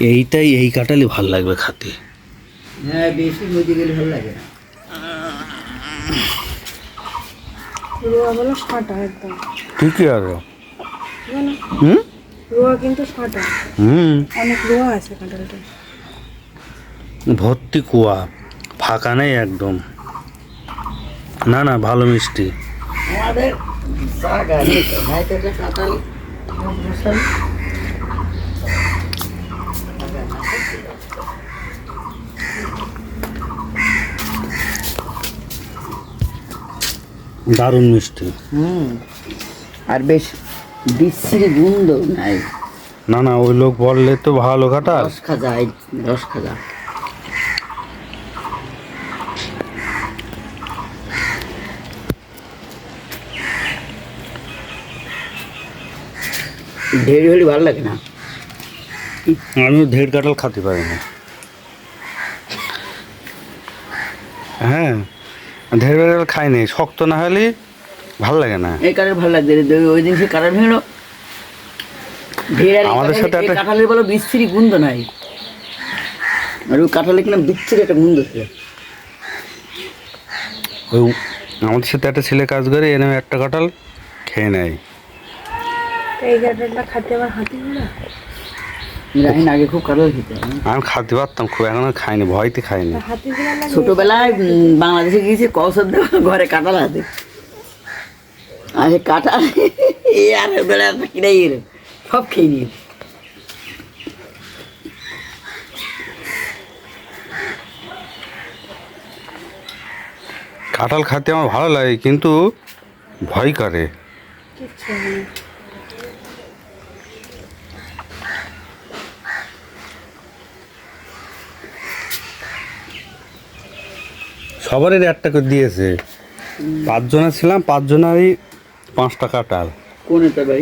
এইটাই এই কাঁঠালই ভাল লাগবে খেতে। হ্যাঁ, বেশি মজে গেলে ভালো লাগে না। রোয়াগুলো সাঁটা একদম ঠিকই আছে। জানো, হুম রোয়া কিন্তু সাঁটা, হুম অনেক রোয়া আছে কাঁঠালটা। ভর্তি কুয়া, ফাঁকা নেই একদম। না না, ভালো মিষ্টি। আমাদের জায়গা নেই তো, ভাই তো একটা কাঁঠাল বসাল। দারুণ মিষ্টি। আর বেশ বিশ্রী গন্ধ নাই। না না, ওই লোক বললে তো ভালো কাঁঠাল। রস খাজা, এই রস খাজা। ঢেড়ি হলে ভালো লাগে না। আমি ঢের কাঁঠাল খেতে পারি না। হ্যাঁ, ঢের কাঁঠাল খাইনি, শক্ত না হলে ভাল লাগে না। এই কাঠের ভালো লাগছে, ওই দিন সে কাঠের ভেঙো ঢের। আমাদের সাথে একটা কাঁঠালের বলো বিশ্রী গন্ধ নাই, আর ওই কাঁঠালে কিনা বিচ্ছিরি একটা গন্ধ ছিল। ওই আমাদের সাথে একটা ছেলে কাজ করে, এনে একটা কাঁঠাল খেয়ে নেয়। এই কাঁঠালটা খাতে আমার হাতি না। রাহিন আগে খুব কাঁঠাল খেতে। আমি খাতে পারতাম খুব, এখন আর খাইনি, ভয়তে খাইনি। হাতি গুলো লাগে ছোটবেলায় বাংলাদেশে গিয়েছি, কৌশল ঘরে কাঁঠাল হাতে, আর কাঁঠাল এ আর বেলা কিনে সব খেয়ে নিয়ে। কাঁঠাল খেতে আমার ভালো লাগে, কিন্তু ভয় করে। কিচ্ছু হয় না। সবারই একটা করে দিয়েছে, 5 জনের ছিলাম, 5 জনেরই 5টা কাঁঠাল। কোন এটা ভাই?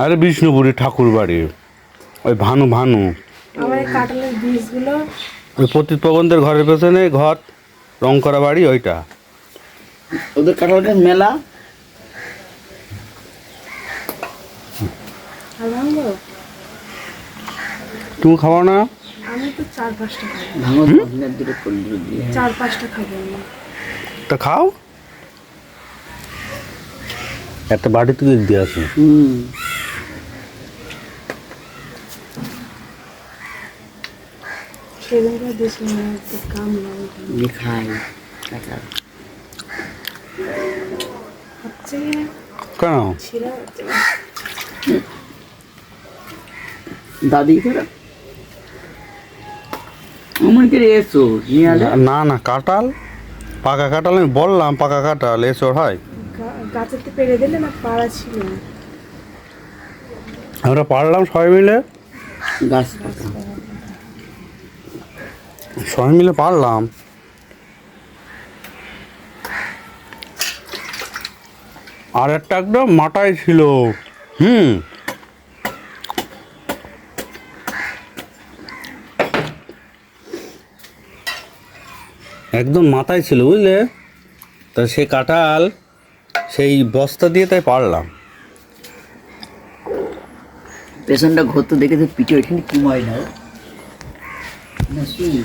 আরে বিষ্ণুপুরি ঠাকুর বাড়ি, ওই ভানু ভানু, আমার এই কাঁঠালের বীজগুলো ওই পতিত প্রবন্ধের ঘরের পেছনে ঘর, রং করা বাড়ি ওইটা। ওদের কাঁঠালের মেলা। আর ভাঙবো, তুমি খাবো না? আমি তো 4-5টা খাবো, ভাঙো দুটো করে দিয়ে। 4-5টা খাবো আমি। তা খাও, একটা বাড়ি থেকে দিয়ে আসো। সেদিনটা দিয়েছিলাম একটা কাম লাগে খাই কাঁঠাল। হচ্ছে কি না, কেন? ছিঁড়া হচ্ছে না। দাদি করে আমার কে এসো নিয়ে আলে। না না, কাঁঠাল, পাকা কাঁঠাল, আমি বললাম পাকা কাঁঠাল এসব হয়। গাছেতে পেরে দিলে না, পাড়া ছিল না। আমরা পারলাম সবাই মিলে, গাছ সবাই মিলে পারলাম। আর একটা একদম মাটাই ছিল। একদম মাথায় ছিল, বুঝলে? তা সে কাঁঠাল সেই বস্তা দিয়ে তাই পারলাম। পেছনটা ঘর তো দেখেছে, পিঠে ওইখানে কি ময়লা না শুই।